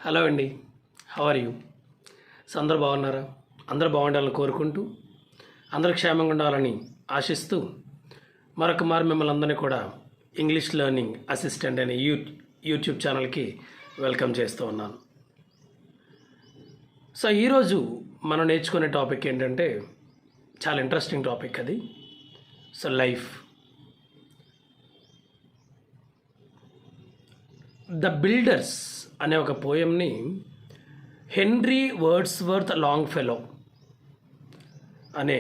Hello అండి, how are you? So అందరూ బాగున్నారా? అందరూ బాగుండాలని కోరుకుంటూ, అందరూ క్షేమంగా ఉండాలని ఆశిస్తూ, మరొక మారు మిమ్మల్ని అందరినీ కూడా ఇంగ్లీష్ లెర్నింగ్ అసిస్టెంట్ అనే యూట్యూబ్ ఛానల్కి వెల్కమ్ చేస్తూ ఉన్నాను. సో ఈరోజు మనం నేర్చుకునే టాపిక్ ఏంటంటే చాలా ఇంట్రెస్టింగ్ టాపిక్ అది. So life. ద బిల్డర్స్ అనే ఒక పోయంని హెన్రీ వర్డ్స్వర్త్ లాంగ్ఫెలో అనే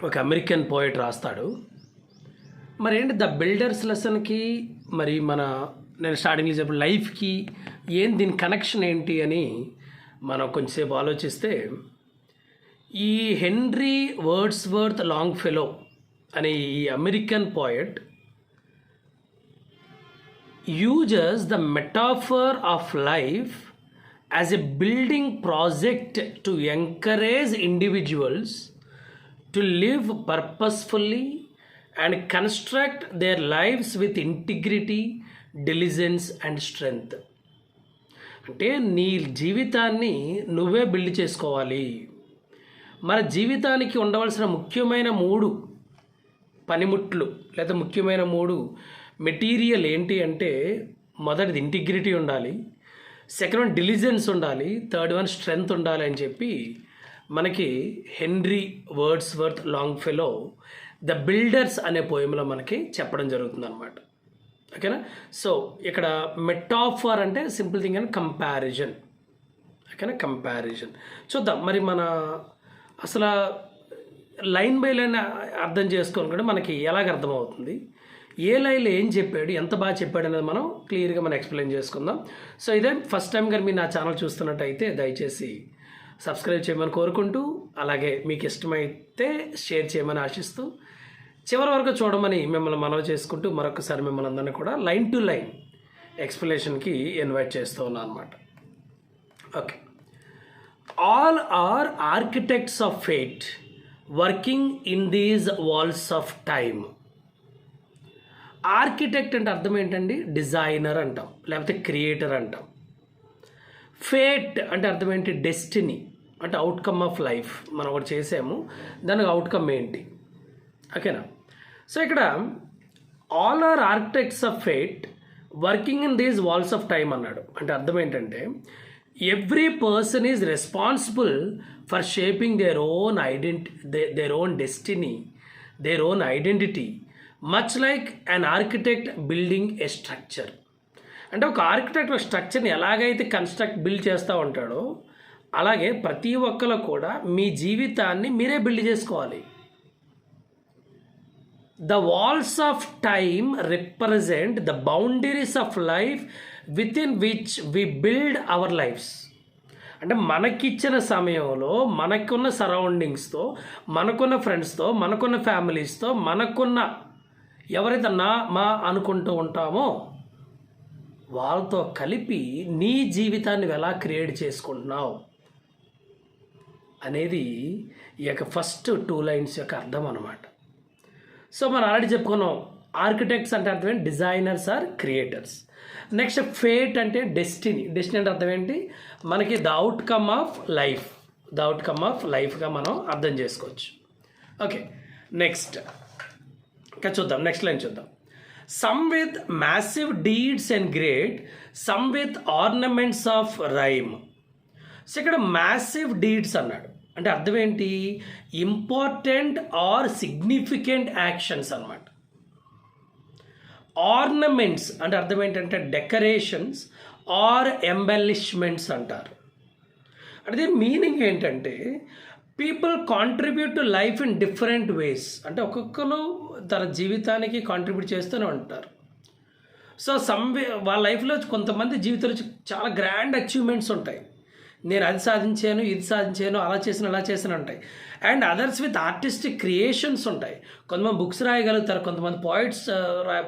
ఒక అమెరికన్ పోయట్ రాస్తాడు. మరి ఏంటి ద బిల్డర్స్ లెసన్కి మరి నేను స్టార్టింగ్లో చెప్పిన లైఫ్కి దీని కనెక్షన్ ఏంటి అని మనం కొంచెంసేపు ఆలోచిస్తే, ఈ హెన్రీ వర్డ్స్వర్త్ లాంగ్ఫెలో అనే ఈ American poet uses the metaphor of life as a building project to encourage individuals to live purposefully and construct their lives with integrity, diligence and strength. అంటే నీ జీవితాన్ని నువ్వే బిల్డ్ చేసుకోవాలి. మన జీవితానికి ఉండవలసిన ముఖ్యమైన 3 పనిముట్లు లేదా ముఖ్యమైన 3 మెటీరియల్ ఏంటి అంటే, మొదటిది ఇంటిగ్రిటీ ఉండాలి, సెకండ్ వన్ డిలిజెన్స్ ఉండాలి, థర్డ్ వన్ స్ట్రెంగ్త్ ఉండాలి అని చెప్పి మనకి హెన్రీ వర్డ్స్వర్త్ లాంగ్ఫెలో ద బిల్డర్స్ అనే పోయంలో మనకి చెప్పడం జరుగుతుంది అనమాట. ఓకేనా? సో ఇక్కడ మెటాఫర్ అంటే సింపుల్ థింగ్ అండ్ కంపారిజన్. ఓకేనా? కంపారిజన్ చూద్దాం. మరి మన అసలు లైన్ బై లైన్ అర్థం చేసుకోవాలి కూడా మనకి ఎలాగ అర్థమవుతుంది, ఏ లైన్లో ఏం చెప్పాడు, ఎంత బాగా చెప్పాడు అనేది మనం క్లియర్గా ఎక్స్ప్లెయిన్ చేసుకుందాం. సో ఇదే ఫస్ట్ టైం కానీ మీరు నా ఛానల్ చూస్తున్నట్టయితే దయచేసి సబ్స్క్రైబ్ చేయమని కోరుకుంటూ, అలాగే మీకు ఇష్టమైతే షేర్ చేయమని ఆశిస్తూ, చివరి వరకు చూడమని మిమ్మల్ని మనవి చేసుకుంటూ, మరొకసారి మిమ్మల్ని అందరినీ కూడా లైన్ టు లైన్ ఎక్స్ప్లెనేషన్కి ఇన్వైట్ చేస్తూ ఉన్నాను అనమాట. Okay. All are architects of fate working in these walls of time. Architect అంటే అర్థం ఏంటండి? డిజైనర్ అంటాం, లేకపోతే క్రియేటర్ అంటాం. ఫేట్ అంటే అర్థం ఏంటి? డెస్టినీ అంటే అవుట్కమ్ ఆఫ్ లైఫ్. మనం ఒకటి చేసాము, దానికి అవుట్కమ్ ఏంటి? ఓకేనా? సో ఇక్కడ all are architects of fate working in these walls of time అన్నాడు. అంటే అర్థం ఏంటంటే, every person is responsible for shaping their own destiny, their own identity, much like an architect building a structure. అంటే ఒక architect ఒక స్ట్రక్చర్ని ఎలాగైతే build చేస్తూ ఉంటాడో, అలాగే ప్రతి ఒక్కరు కూడా మీ జీవితాన్ని మీరే బిల్డ్ చేసుకోవాలి. The walls of time represent the boundaries of life within which we build our lives. అంటే మనకిచ్చిన సమయంలో, మనకున్న సరౌండింగ్స్తో, మనకున్న ఫ్రెండ్స్తో, మనకున్న ఫ్యామిలీస్తో, మనకున్న ఎవరైతే మా అనుకుంటూ ఉంటామో వాళ్ళతో కలిపి నీ జీవితాన్ని ఎలా క్రియేట్ చేసుకుంటున్నావు అనేది ఈ యొక్క ఫస్ట్ 2 లైన్స్ యొక్క అర్థం అన్నమాట. సో మనం ఆల్రెడీ చెప్పుకున్నాం, ఆర్కిటెక్ట్స్ అంటే అర్థం ఏంటి? Designers are creators. Next fate అంటే డెస్టినీ. డెస్టినీ అంటే అర్థం ఏంటి? మనకి the outcome of life, the outcome of లైఫ్గా మనం అర్థం చేసుకోవచ్చు. ఓకే, నెక్స్ట్ ఇంకా చూద్దాం. నెక్స్ట్ లైన్ చూద్దాం. Some with massive deeds and great, some with ornaments of rhyme. So ఇక్కడ మ్యాసివ్ డీడ్స్ అన్నాడు అంటే అర్థం ఏంటి? ఇంపార్టెంట్ ఆర్ సిగ్నిఫికెంట్ యాక్షన్స్ అన్నమాట. ఆర్నమెంట్స్ అంటే అర్థం ఏంటంటే డెకరేషన్స్ ఆర్ ఎంబెలిష్మెంట్స్ అంటారు. అంటే మీనింగ్ ఏంటంటే, people contribute to life in different ways. అంటే ఒక్కొక్కరు తన జీవితానికి కాంట్రిబ్యూట్ చేస్తూనే ఉంటారు. సో వాళ్ళ లైఫ్లో కొంతమంది జీవితంలో చాలా గ్రాండ్ అచీవ్మెంట్స్ ఉంటాయి. నేను అది సాధించాను, ఇది సాధించాను, అలా చేసాను, అలా చేసాను ఉంటాయి. And others with artistic creations ఉంటాయి. కొంతమంది బుక్స్ రాయగలుగుతారు, కొంతమంది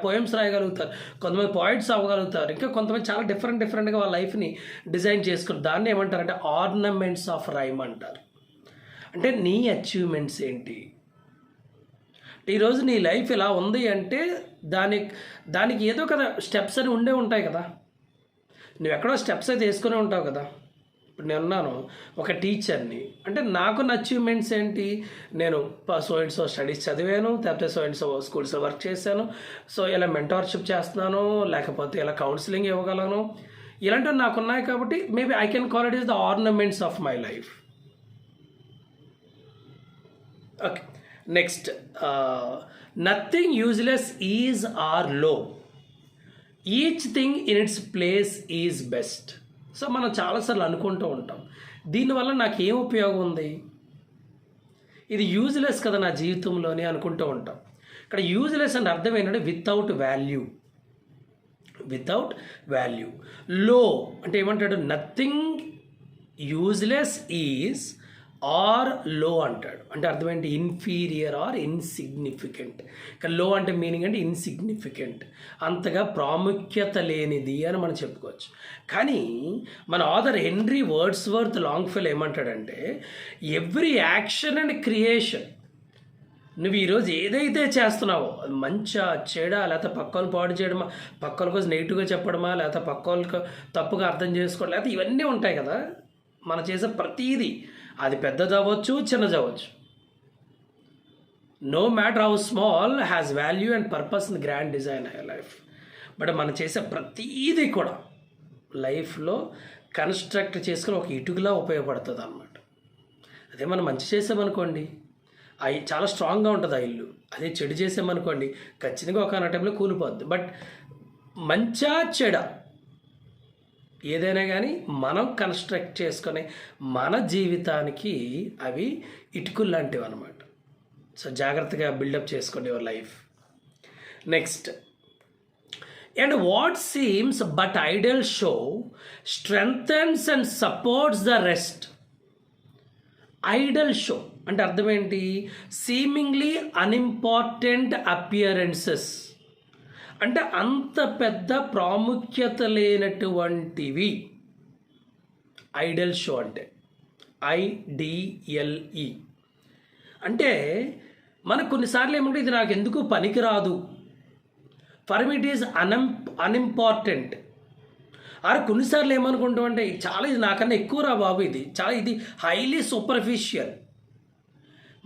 పోయమ్స్ రాయగలుగుతారు, కొంతమంది పోయిట్స్ అవ్వగలుగుతారు, ఇంకా కొంతమంది చాలా డిఫరెంట్గా వాళ్ళ లైఫ్ని డిజైన్ చేసుకుని దాన్ని ఏమంటారంటే ఆర్నమెంట్స్ ఆఫ్ రైమ్ అంటారు. అంటే నీ అచీవ్మెంట్స్ ఏంటి? ఈరోజు నీ లైఫ్ ఇలా ఉంది అంటే దానికి ఏదో కదా స్టెప్స్ అని ఉంటాయి కదా. నువ్వు ఎక్కడో స్టెప్స్ అయితే వేసుకునే ఉంటావు కదా. ఇప్పుడు నేను ఉన్నాను ఒక టీచర్ని, అంటే నాకు నా అచీవ్మెంట్స్ ఏంటి, నేను సో అండ్ సో స్టడీస్ చదివాను, లేకపోతే సో అండ్ సో స్కూల్స్లో వర్క్ చేశాను, సో ఇలా మెంటార్షిప్ చేస్తున్నాను, లేకపోతే ఇలా కౌన్సిలింగ్ ఇవ్వగలను, ఇలాంటివి నాకు ఉన్నాయి. కాబట్టి maybe I can call it is the ornaments of my life. Okay, next, nothing useless is or low, each thing in its place is best. So మనం చాలాసార్లు అనుకుంటూ ఉంటాం, దీనివల్ల నాకు ఏం ఉపయోగం ఉంది, ఇది యూజ్లెస్ కదా నా జీవితంలోని అనుకుంటూ ఉంటాం. ఇక్కడ యూజ్లెస్ అంటే అర్థం ఏంటంటే వితౌట్ వాల్యూ, వితౌట్ వాల్యూ. లో అంటే ఏమంటాడు, నథింగ్ యూజ్లెస్ ఈజ్ ఆర్ లో అంటాడు. అంటే అర్థం ఏంటి, ఇన్ఫీరియర్ ఆర్ ఇన్సిగ్నిఫికెంట్. ఇక్కడ లో అంటే మీనింగ్ అంటే ఇన్సిగ్నిఫికెంట్, అంతగా ప్రాముఖ్యత లేనిది అని మనం చెప్పుకోవచ్చు. కానీ మన ఆథర్ హెన్రీ వర్డ్స్వర్త్ లాంగ్ఫెలో ఏమంటాడంటే, ఎవ్రీ యాక్షన్ అండ్ క్రియేషన్, నువ్వు ఈరోజు ఏదైతే చేస్తున్నావో అది మంచా చెడా, లేకపోతే పక్కలు పాడు చేయడమా, పక్కల కోసం నెగిటివ్గా చెప్పడమా, లేకపోతే పక్కలకు తప్పుగా అర్థం చేసుకోవడం, లేకపోతే ఇవన్నీ ఉంటాయి కదా. మనం చేసే ప్రతీది అది పెద్దది అవ్వచ్చు, చిన్నది అవ్వచ్చు, no matter how small has value and purpose in grand design life. But మనం చేసే ప్రతీది కూడా లైఫ్లో కన్స్ట్రక్ట్ చేసుకుని ఒక ఇటుకలా ఉపయోగపడుతుంది అన్నమాట. అదే మనం మంచి చేసామనుకోండి, అవి చాలా స్ట్రాంగ్గా ఉంటుంది ఆ ఇల్లు. అదే చెడు చేసామనుకోండి ఖచ్చితంగా ఒక టైంలో కూలిపోద్ది. బట్ మంచా చెడ ఏదైనా కానీ మనం కన్స్ట్రక్ట్ చేసుకొని మన జీవితానికి అవి ఇటుకలు లాంటివి అనమాట. సో జాగ్రత్తగా బిల్డప్ చేసుకోండి your life. Next, and what seems but idle show strengthens and supports the rest. Idle show అంటే అర్థం ఏంటి, సీమింగ్లీ అన్ఇంపార్టెంట్ అపియరెన్సెస్, అంటే అంత పెద్ద ప్రాముఖ్యత లేనటువంటివి ఐడల్ షో అంటే, IDLE. అంటే మనకు కొన్నిసార్లు ఏమంటే ఇది నాకు ఎందుకు పనికిరాదు, for me it is unimportant. ఆరు కొన్నిసార్లు ఏమనుకుంటాం అంటే చాలా ఇది నాకన్నా ఎక్కువ రా బాబు, ఇది హైలీ సూపర్ఫిషియల్.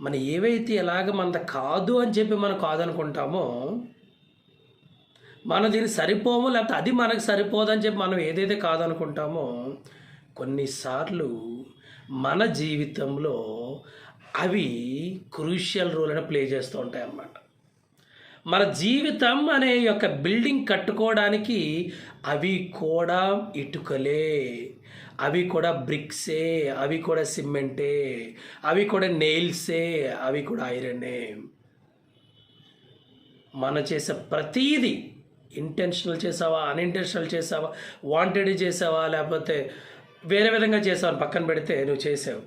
మనం ఏవైతే ఎలాగ మనది కాదు అని చెప్పి మనం కాదనుకుంటామో, మనం దీనికి సరిపోము, లేకపోతే అది మనకు సరిపోదని చెప్పి మనం ఏదైతే కాదనుకుంటామో, కొన్నిసార్లు మన జీవితంలో అవి క్రూషియల్ రోల్ అని ప్లే చేస్తూ ఉంటాయి అన్నమాట. మన జీవితం అనే యొక్క బిల్డింగ్ కట్టుకోవడానికి అవి కూడా ఇటుకలే, అవి కూడా బ్రిక్సే, అవి కూడా సిమెంటే, అవి కూడా నెయిల్సే, అవి కూడా ఐరనే. మనం చేసే ప్రతీది ఇంటెన్షనల్ చేసావా, అన్ఇంటెన్షనల్ చేసావా, వాంటెడ్ చేసావా, లేకపోతే వేరే విధంగా చేసావని పక్కన పెడితే నువ్వు చేసావు,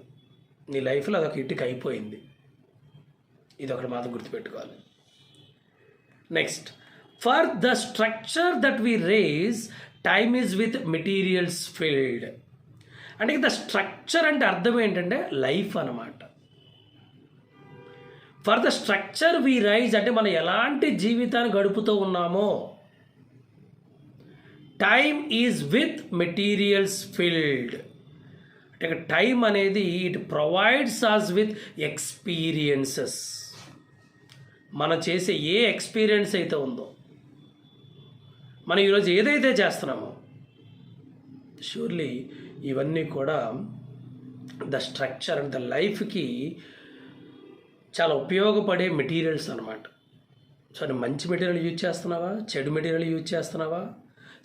నీ లైఫ్లో అదొక ఇటుక అయిపోయింది. ఇది ఒకటి మాత్రం గుర్తుపెట్టుకోవాలి. Next, for the structure that we raise time is with materials filled. అంటే ద స్ట్రక్చర్ అంటే అర్థం ఏంటంటే లైఫ్ అన్నమాట. For the structure we rise అంటే మనం ఎలాంటి జీవితాన్ని గడుపుతూ ఉన్నామో, time is with materials filled. అంటే టైం అనేది it provides us with experiences. మనం చేసే ఏ ఎక్స్పీరియన్స్ అయితే ఉందో, మనం ఈరోజు ఏదైతే చేస్తున్నామో, షూర్లీ ఇవన్నీ కూడా ద స్ట్రక్చర్ అండ్ ద లైఫ్కి చాలా ఉపయోగపడే మెటీరియల్స్ అనమాట. సో నువ్వు మంచి మెటీరియల్ యూజ్ చేస్తున్నావా, చెడు మెటీరియల్ యూజ్ చేస్తున్నావా,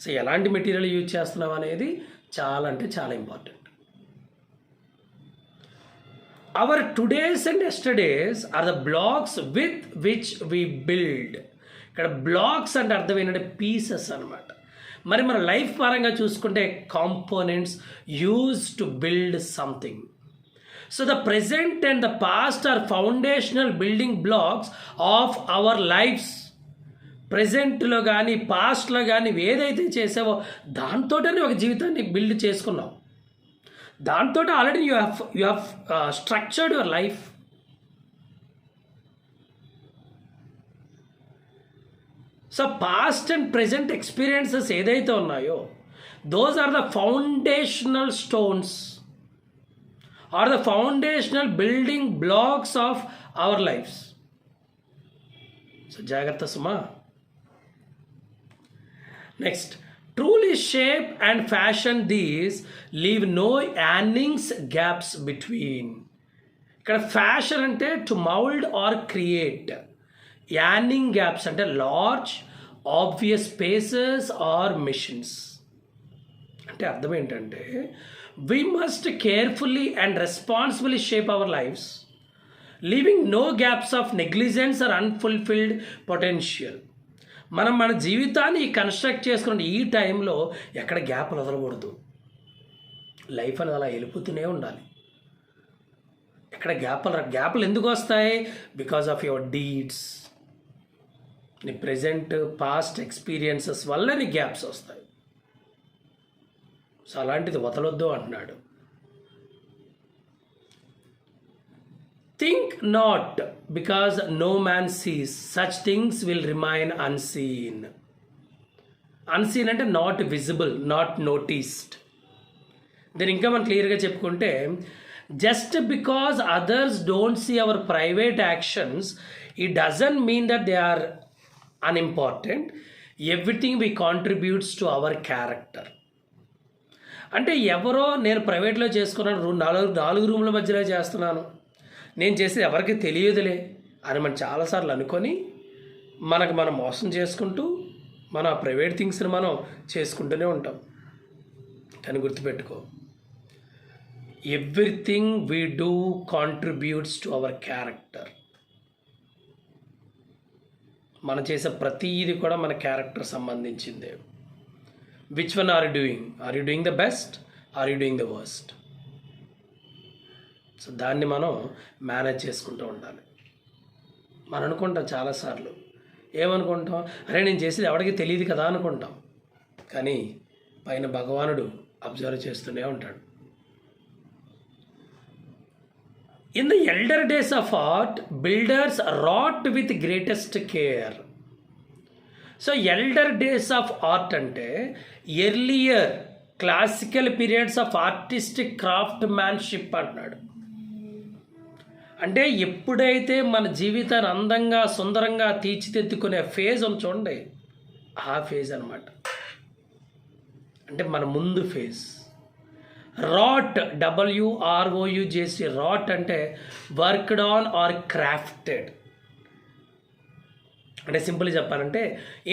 సో ఎలాంటి మెటీరియల్ యూజ్ చేస్తున్నావా అనేది చాలా అంటే చాలా important. Our todays and yesterdays are the blocks with which we build. ఇక్కడ బ్లాక్స్ అంటే అర్థం ఏంటంటే పీసెస్ అనమాట. మరి మన లైఫ్ పరంగా చూసుకుంటే components use to build something. So the present and the past are foundational building blocks of our lifes. ప్రజెంట్లో కానీ పాస్ట్లో కానీ ఏదైతే చేసావో దాంతోనే ఒక జీవితాన్ని బిల్డ్ చేసుకున్నావు, దాంతో already you have structured your life. So past and present experiences ఏదైతే ఉన్నాయో Those are the foundational stones or the foundational building blocks of our lives. So, Jagrata Suma. Next, truly shape and fashion these, leave no innings gaps between. ఇక్కడ fashion అంటే to mould or create, yawning gaps అంటే large obvious spaces or missions. అంటే అర్థం ఏంటంటే we must carefully and responsibly shape our lifes, leaving no gaps of negligence or unfulfilled potential. మనం మన జీవితాన్ని construct చేసుకున్న ఈ టైంలో ఎక్కడ గ్యాప్లు వదలకూడదు. లైఫ్ అనేది అలా వెళ్ళిపోతూనే ఉండాలి. ఎక్కడ గ్యాప్లు ఎందుకు వస్తాయి? బికాస్ ఆఫ్ యువర్ డీడ్స్, నీ ప్రెజెంట్ పాస్ట్ ఎక్స్పీరియన్సెస్ వల్ల నీ గ్యాప్స్ వస్తాయి. సో అలాంటిది వదలొద్దు అంటున్నాడు. Think not because no man sees, such things will remain unseen. Unseen అంటే నాట్ విజిబుల్, నాట్ నోటీస్డ్. దీన్ని ఇంకా మనం క్లియర్గా చెప్పుకుంటే, just because others don't see our private actions, it doesn't mean that they are unimportant. Everything we contributes to our character. అంటే ఎవరో నేను ప్రైవేట్లో చేసుకున్నాను, నాలుగు రూముల మధ్యలో చేస్తున్నాను, నేను చేసేది ఎవరికి తెలియదులే అని మనం చాలాసార్లు అనుకొని మనం మోసం చేసుకుంటూ మన ప్రైవేట్ థింగ్స్ని మనం చేసుకుంటూనే ఉంటాం. కానీ గుర్తుపెట్టుకో, everything we do contributes to our character. మనం చేసే ప్రతిదీ కూడా మన క్యారెక్టర్ సంబంధించిందే. Which one are you doing? Are you doing the best? Are you doing the worst? So దాన్ని మనం మేనేజ్ చేసుకుంటూ ఉండాలి. మనం అనుకుంటాం చాలాసార్లు, ఏమనుకుంటాం, అరే నేను చేసేది ఎవరికి తెలియదు కదా అనుకుంటాం. కానీ పైన భగవానుడు అబ్జర్వ్ చేస్తూనే ఉంటాడు. In the elder days of art, builders wrought with greatest care. So, elder days of art ante earlier classical periods of artistic craftsmanship అన్నాడు. అంటే ఎప్పుడైతే మన జీవితాన్ని అందంగా సుందరంగా తీర్చిదిద్దుకునే ఫేజ్ అని చూడండి, ఆ ఫేజ్ అనమాట. అంటే మన ముందు ఫేజ్. రాట్, WROUGT, రాట్ అంటే వర్క్డ్ ఆన్ ఆర్ క్రాఫ్టెడ్. అంటే సింపుల్ చెప్పాలంటే,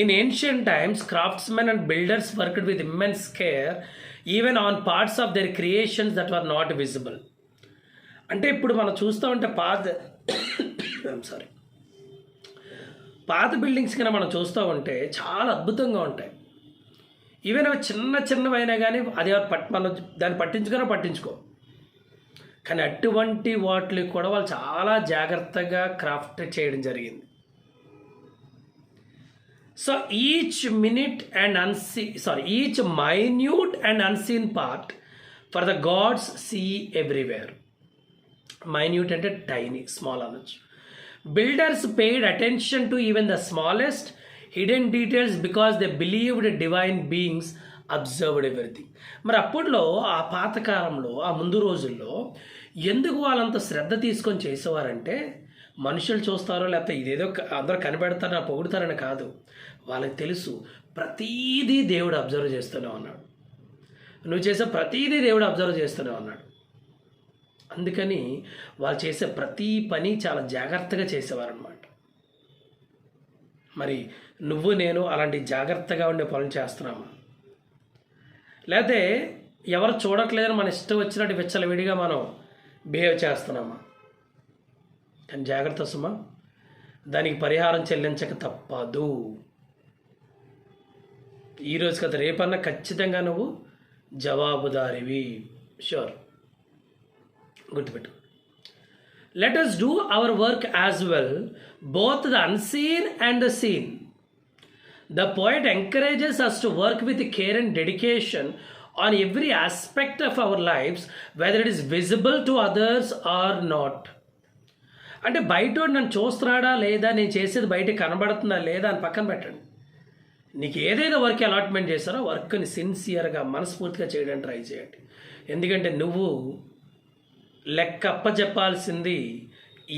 in ancient times craftsmen and builders worked with immense care even on parts of their creations that were not visible. అంటే ఇప్పుడు మనం చూస్తూ ఉంటే పాత బిల్డింగ్స్ కన్నా మనం చూస్తూ ఉంటే చాలా అద్భుతంగా ఉంటాయి. ఈవెన్ అవి చిన్నవైనా కానీ అది మనం దాన్ని పట్టించుకో, కానీ అటువంటి వాటిని కూడా వాళ్ళు చాలా జాగ్రత్తగా క్రాఫ్ట్ చేయడం జరిగింది. So each minute and unseen part for the gods see everywhere. Minute అంటే టైనీ, స్మాల్ అనొచ్చు. Builders paid attention to even the smallest hidden details because they believed divine beings observed everything. మరి అప్పట్లో, ఆ పాతకాలంలో, ఆ ముందు రోజుల్లో ఎందుకు వాళ్ళంత శ్రద్ధ తీసుకొని చేసేవారంటే, మనుషులు చూస్తారో లేకపోతే ఇదేదో అందరూ కనిపెడతారని పొగుడతారని కాదు. వాళ్ళకి తెలుసు ప్రతీదీ దేవుడు అబ్జర్వ్ చేస్తూనే ఉన్నాడు, నువ్వు చేసే ప్రతీదీ దేవుడు అబ్జర్వ్ చేస్తూనే ఉన్నాడు. అందుకని వాళ్ళు చేసే ప్రతి పని చాలా జాగ్రత్తగా చేసేవారు అన్నమాట. మరి నువ్వు నేను అలాంటి జాగ్రత్తగా ఉండే పనులు చేస్తున్నామా? లేకపోతే ఎవరు చూడట్లేదని మన ఇష్టం వచ్చినట్టు విచ్చలవిడిగా మనం బిహేవ్ చేస్తున్నామా? కానీ జాగ్రత్త సుమా, దానికి పరిహారం చెల్లించక తప్పదు. ఈరోజు కదా రేపన్నా ఖచ్చితంగా నువ్వు జవాబుదారివి. Sure, గుర్తుపెట్టు. Let us do our work as well, both the unseen and the seen. The poet encourages us to work with care and dedication on every aspect of our lives, whether it is visible to others or not. అంటే బయట నన్ను చూస్తున్నాడా లేదా, నేను చేసేది బయట కనబడుతుందా లేదా అని పక్కన పెట్టండి. నీకు ఏదైతే వర్క్ అలాట్మెంట్ చేస్తారో వర్క్ని సిన్సియర్గా మనస్ఫూర్తిగా చేయడానికి ట్రై చేయండి. ఎందుకంటే నువ్వు లెక్క అప్పచెప్పాల్సింది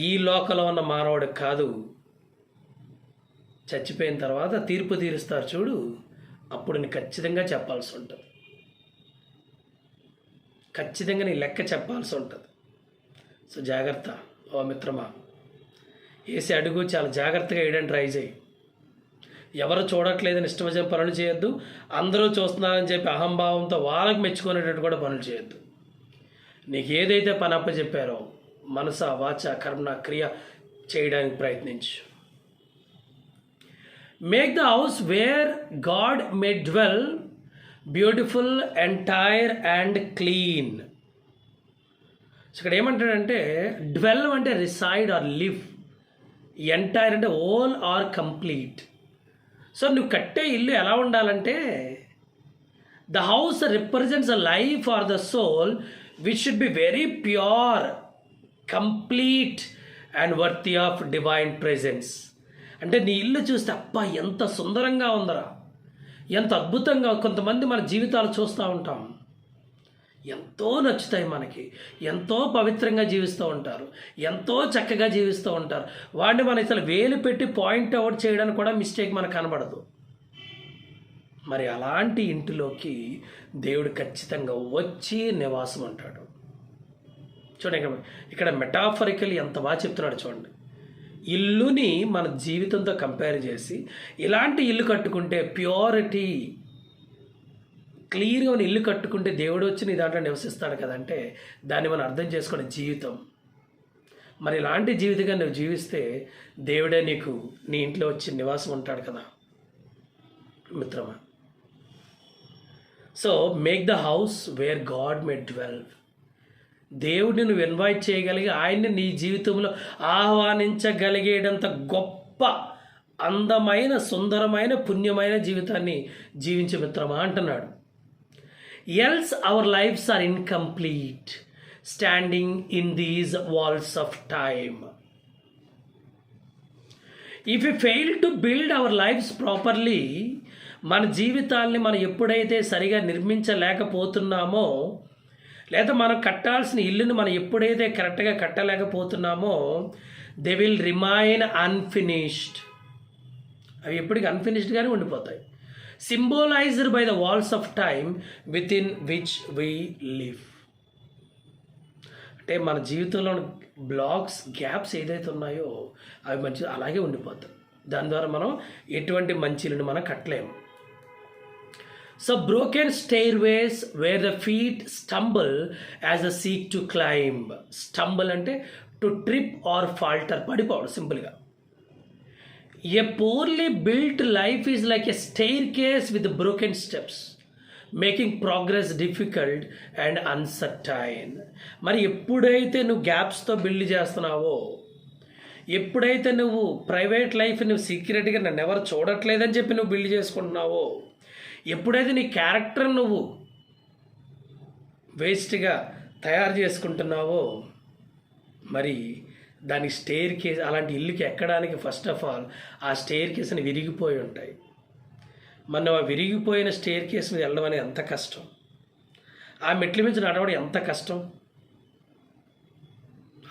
ఈ లోకంలో ఉన్న మానవుడికి కాదు, చచ్చిపోయిన తర్వాత తీర్పు తీరుస్తారు చూడు, అప్పుడు నీకు ఖచ్చితంగా చెప్పాల్సి ఉంటుంది. ఖచ్చితంగా నీ లెక్క చెప్పాల్సి ఉంటుంది. సో జాగ్రత్త ఓ మిత్రమా, వేసే అడుగు చాలా జాగ్రత్తగా వేయడానికి ట్రై చేయి. ఎవరు చూడట్లేదని ఇష్టం వచ్చిన పనులు చేయొద్దు. అందరూ చూస్తున్నారని చెప్పి అహంభావంతో వాళ్ళకి మెచ్చుకునేటట్టు కూడా పనులు చేయొద్దు. నీకు ఏదైతే పని అప్పచెప్పారో మనస వాచ కర్మ క్రియ చేయడానికి ప్రయత్నించు. Make the house where God may dwell beautiful, entire and clean. ఇక్కడ ఏమంటాడంటే డ్వెల్ అంటే రిసైడ్ ఆర్ లివ్, ఎంటైర్ అంటే ఓల్ ఆర్ కంప్లీట్. సో నువ్వు కట్టే ఇల్లు ఎలా ఉండాలంటే the house represents a life or the soul which should be very pure, complete and worthy of divine presence. అంటే నీ ఇల్లు చూస్తే అబ్బా ఎంత సుందరంగా ఉందరా, ఎంత అద్భుతంగా. కొంతమంది మన జీవితాలు చూస్తూ ఉంటాం, ఎంతో నచ్చుతాయి మనకి, ఎంతో పవిత్రంగా జీవిస్తూ ఉంటారు, ఎంతో చక్కగా జీవిస్తూ ఉంటారు. వాడిని మన అసలు వేలు పెట్టి పాయింట్ అవుట్ చేయడానికి కూడా మిస్టేక్ మనకు కనబడదు. మరి అలాంటి ఇంటిలోకి దేవుడు ఖచ్చితంగా వచ్చి నివాసం అంటాడు. చూడండి ఇక్కడ మెటాఫరికల్ ఎంత బాగా చెప్తున్నాడు చూడండి. ఇల్లుని మన జీవితంతో కంపేర్ చేసి ఇలాంటి ఇల్లు కట్టుకుంటే ప్యూరిటీ, క్లియర్గా ఉన్న ఇల్లు కట్టుకుంటే దేవుడు వచ్చి నీ దాంట్లో నివసిస్తాడు కదంటే దాన్ని మనం అర్థం చేసుకోవడం జీవితం. మరి ఇలాంటి జీవితంగా నువ్వు జీవిస్తే దేవుడే నీకు నీ ఇంట్లో వచ్చి నివాసం ఉంటాడు కదా మిత్రమా. So make the house where God may dwell. దేవుడిని నువ్వు ఇన్వైట్ చేయగలిగి ఆయన్ని నీ జీవితంలో ఆహ్వానించగలిగేటంత గొప్ప అందమైన సుందరమైన పుణ్యమైన జీవితాన్ని జీవించే మిత్రమా అంటున్నాడు. Else our lives are incomplete standing in these walls of time. If you fail to build our lives properly, మన జీవితాల్ని మనం ఎప్పుడైతే సరిగా నిర్మించలేకపోతున్నామో, లేదా మనం కట్టాల్సిన ఇల్లుని మనం ఎప్పుడైతే కరెక్ట్గా కట్టలేకపోతున్నామో, దే విల్ రిమైన్ అన్ఫినిష్డ్. అవి ఎప్పటికీ అన్ఫినిష్డ్గానే ఉండిపోతాయి. Symbolised by the walls of time within which we live. అంటే మన జీవితంలో బ్లాక్స్, గ్యాప్స్ ఏదైతే ఉన్నాయో అవి మంచి అలాగే ఉండిపోతాయి. దాని ద్వారా మనం ఎటువంటి మంచి ఇల్లుని మనం కట్టలేము. So broken stairways where the feet stumble as they seek to climb. Stumble అంటే to trip or falter, పడిపోవడం సింపుల్గా. A poorly built life is like a staircase with broken steps, making progress difficult and uncertain. మరి ఎప్పుడైతే నువ్వు గ్యాప్స్తో build చేస్తున్నావో, ఎప్పుడైతే నువ్వు private life నువ్వు సీక్రెట్గా నన్ను ఎవరు చూడట్లేదని చెప్పి నువ్వు బిల్డ్ చేసుకుంటున్నావో, ఎప్పుడైతే నీ క్యారెక్టర్ నువ్వు వేస్ట్గా తయారు చేసుకుంటున్నావో, మరి దానికి స్టేర్ కేస్, అలాంటి ఇల్లుకి ఎక్కడానికి ఫస్ట్ ఆఫ్ ఆల్ ఆ స్టేర్ కేసుని విరిగిపోయి ఉంటాయి. మనం ఆ విరిగిపోయిన స్టేర్ కేసు మీద వెళ్ళడం అనేది ఎంత కష్టం, ఆ మెట్ల మీద నడవడం ఎంత కష్టం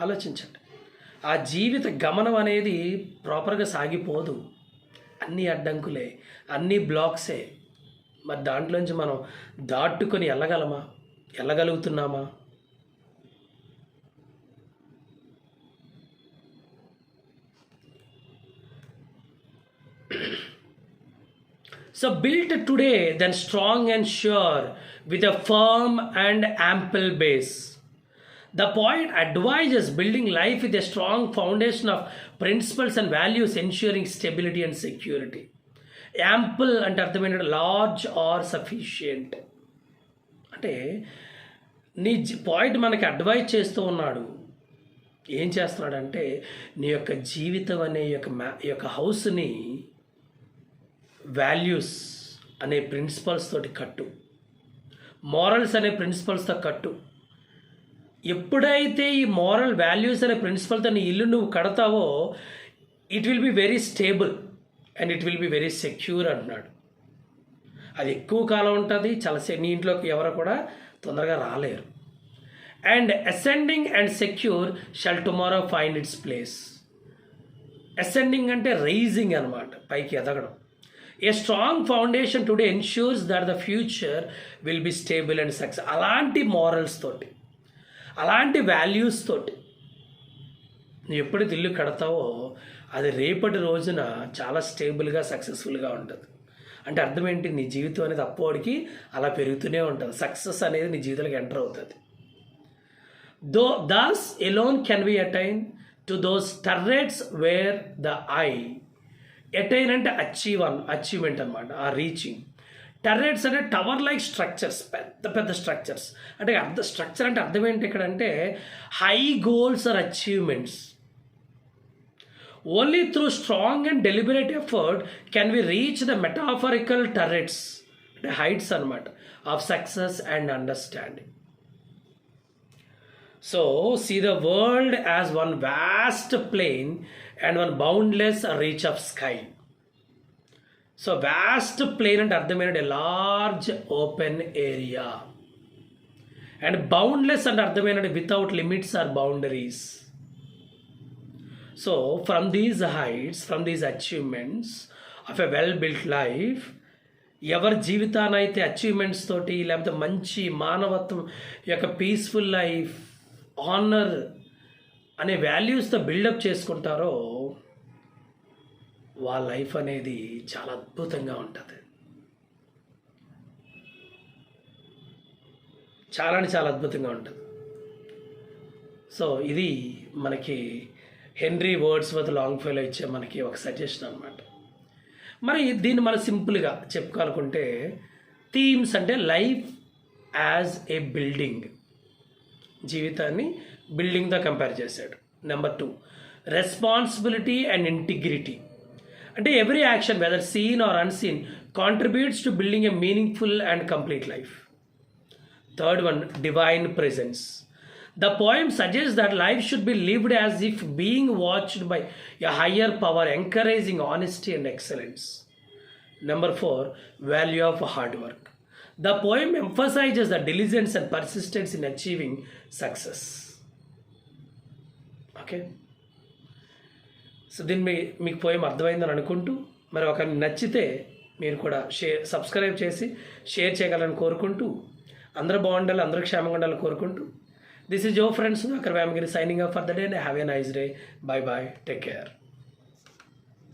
ఆలోచించండి. ఆ జీవిత గమనం అనేది ప్రాపర్గా సాగిపోదు, అన్నీ అడ్డంకులే, అన్నీ బ్లాక్సే. మరి దాంట్లోంచి మనం దాటుకొని వెళ్ళగలుగుతున్నామా? So built today, then strong and sure, with a firm and ample base. The poet advises building life with a strong foundation of principles and values, ensuring stability and security. Ample అంటే అర్థమైనట్టు large are sufficient. అంటే నీ point మనకి advise చేస్తూ ఉన్నాడు. ఏం చేస్తున్నాడంటే నీ యొక్క జీవితం అనే ఈ యొక్క హౌస్ని వాల్యూస్ అనే ప్రిన్సిపల్స్ తోటి కట్టు, మారల్స్ అనే ప్రిన్సిపల్స్తో కట్టు. ఎప్పుడైతే ఈ మారల్ వాల్యూస్ అనే ప్రిన్సిపల్తో నీ ఇల్లు నువ్వు కడతావో, it will be very stable and it will be very secure అంటున్నాడు. అది ఎక్కువ కాలం ఉంటుంది. నీ ఇంట్లోకి ఎవరు కూడా తొందరగా రాలేరు. And ascending and secure shall tomorrow find its place. Ascending అంటే రైజింగ్ అనమాట, పైకి ఎదగడం. A strong foundation today ensures that the future will be stable and success. అలాంటి మారల్స్ తోటి, అలాంటి వాల్యూస్ తోటి నువ్వు ఎప్పుడైతే ఇల్లు కడతావో అది రేపటి రోజున చాలా స్టేబుల్గా సక్సెస్ఫుల్గా ఉంటుంది. అంటే అర్థం ఏంటి, నీ జీవితం అనేది అప్పటికి అలా పెరుగుతూనే ఉంటుంది. సక్సెస్ అనేది నీ జీవితంలోకి ఎంటర్ అవుతుంది. Thus alone can we attain to those turrets where the eye. Attain అంటే అచీవ్మెంట్ అనమాట, ఆ రీచింగ్. టర్రెట్స్ అంటే టవర్ లైక్ స్ట్రక్చర్స్, పెద్ద పెద్ద స్ట్రక్చర్స్. అంటే స్ట్రక్చర్ అంటే అర్థం ఏంటి ఇక్కడ అంటే high goals or achievements. Only through strong and deliberate effort can we reach the metaphorical turrets, అంటే హైట్స్ అనమాట, of success and understanding. So, see the world as one vast plain and one boundless reach of sky. So, vast plain and అర్థమైనది large open area. And boundless and అర్థమైనది without limits or boundaries. So, from these heights, from these achievements of a well-built life, ఎవరి జీవితానైతే achievements తోటి లేకపోతే మంచి మానవత్వం యొక్క peaceful life, honour అనే వాల్యూస్తో buildup చేసుకుంటారో వాళ్ళ life అనేది చాలా అద్భుతంగా ఉంటుంది. చాలా అద్భుతంగా ఉంటుంది. సో ఇది మనకి హెన్రీ వర్డ్స్వర్త్ లాంగ్ఫెలో ఇచ్చే మనకి ఒక సజెషన్ అనమాట. మరి దీన్ని మనం సింపుల్గా చెప్పుకోవాలనుకుంటే థీమ్స్ అంటే లైఫ్ యాజ్ ఏ బిల్డింగ్, జీవితాన్ని బిల్డింగ్తో కంపేర్ చేశాడు. Number 2, responsibility and integrity. అంటే every action whether seen or unseen contributes to building a meaningful and complete life. Third one, divine presence. The poem suggests that life should be lived as if being watched by a higher power, encouraging honesty and excellence. Number 4, value of hard work. The poem emphasizes the diligence and persistence in achieving success. Okay, so దీన్ని మీకు poem అర్థమైందని అనుకుంటూ, మరి ఒక నచ్చితే మీరు కూడా subscribe చేసి షేర్ చేయగలని కోరుకుంటూ, అందరూ బాగుండాలి, అందరూ క్షేమంగా ఉండాలని కోరుకుంటూ, this is your friend Sudhakar Vamgiri signing off for the day and have a nice day. Bye bye, take care.